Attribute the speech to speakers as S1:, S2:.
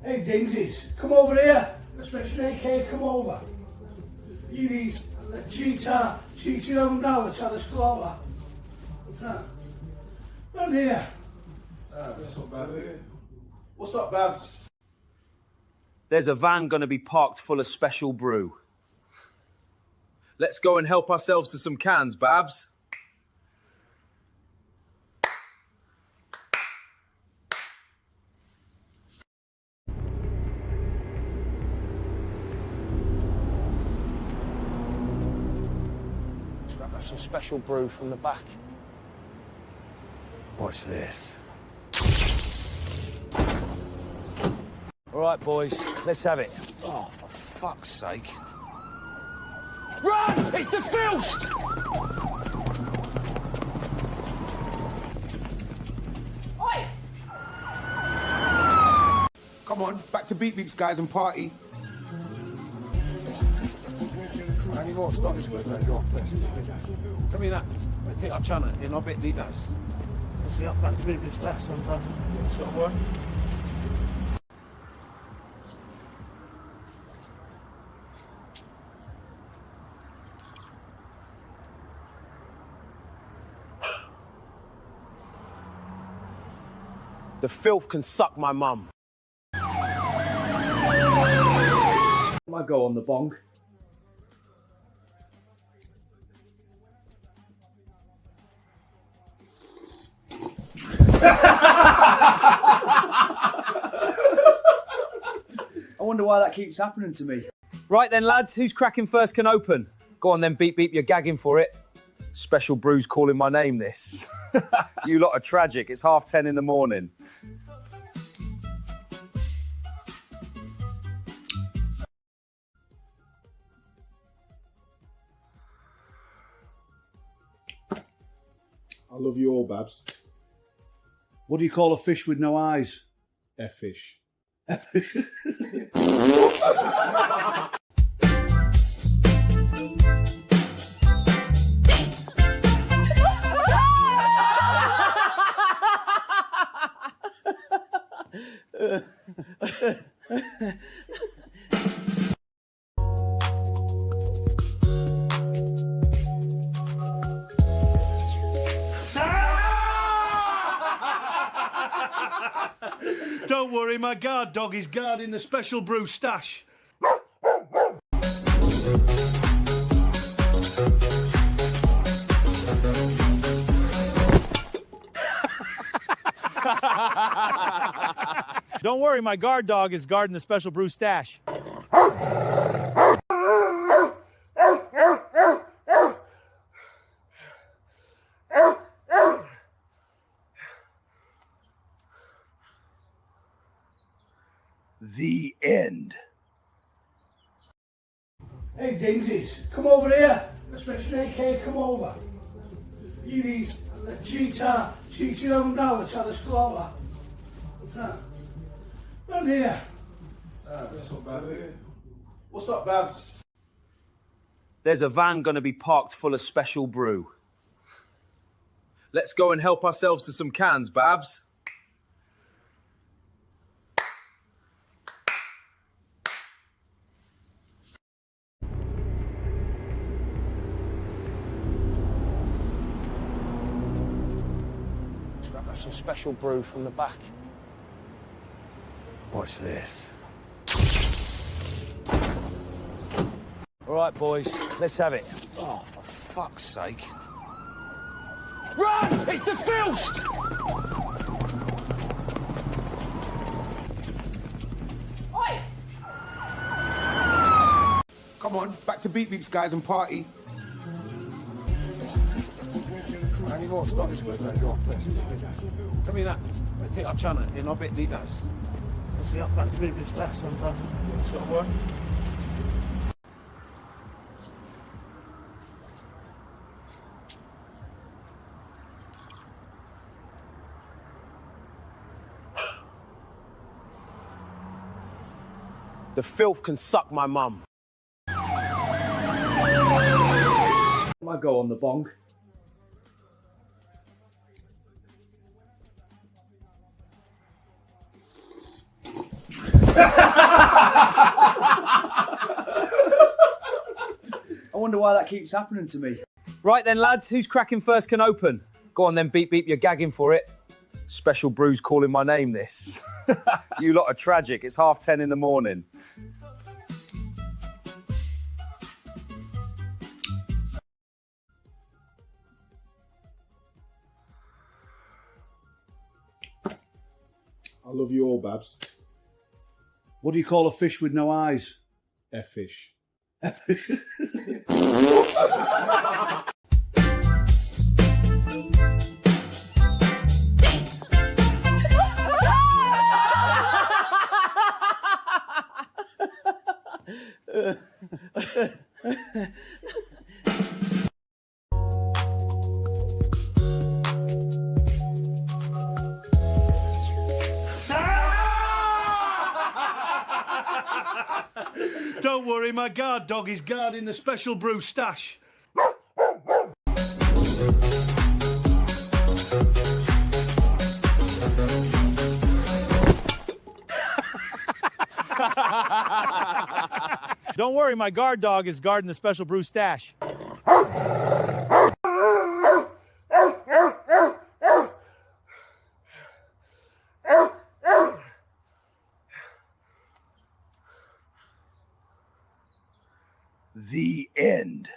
S1: Hey Dingsies, come over here. Inspection AK, come over. You need a cheating on now, it's had a squaller. Round here.
S2: That's not bad, is it? What's up, Babs?
S3: There's a van going to be parked full of special brew. Let's go and help ourselves to some cans, Babs.
S4: Let's grab some special brew from the back.
S3: Watch this. All right, boys, let's have it.
S4: Oh, for fuck's sake.
S3: Run! It's the filth!
S5: Oi!
S2: Come on, back to Beep Beeps, guys, and party.
S4: And you know, stop this with that. Come in, I take our channel in a bit leaders. See, I've got to be this last sometimes. It's got to work.
S3: The filth can suck my mum.
S6: I go on the bong. I wonder why that keeps happening to me.
S3: Right then, lads, who's cracking first can open? Go on then, Beep Beep, you're gagging for it. Special Brew's calling my name, this. You lot are tragic. It's 10:30 in the morning.
S2: I love you all, Babs.
S1: What do you call a fish with no eyes?
S2: F-fish.
S1: Don't worry, my guard dog is guarding the special brew stash.
S7: Don't worry, my guard dog is guarding the special brew stash.
S3: The end.
S1: Hey Dingsies, come over here. Inspection AK, come over. You need a cheating on now, it's had a squaller. Round here.
S2: That's not bad, is it? What's up, Babs?
S3: There's a van going to be parked full of special brew. Let's go and help ourselves to some cans, Babs.
S4: Let's grab some special brew from the back.
S3: Watch this. All right, boys, let's have it.
S4: Oh, for fuck's sake.
S3: Run! It's the filth!
S5: Oi!
S2: Come on, back to Beep Beeps, guys, and party.
S4: And you know, stop this with that. Come in, I take our channel in a bit leaders. See, I've got to be this last sometimes. It's got to work.
S3: The filth can suck my mum.
S6: I go on the bong. I wonder why that keeps happening to me.
S3: Right then, lads, who's cracking first can open? Go on then, beep beep, you're gagging for it. Special Brew's calling my name, this. You lot are tragic. It's 10:30 in the morning.
S2: I love you all, Babs.
S1: What do you call a fish with no eyes?
S2: F-fish.
S7: Don't worry, my guard dog is guarding the special brew stash. Don't worry, my guard dog is guarding the special brew stash.
S1: The end.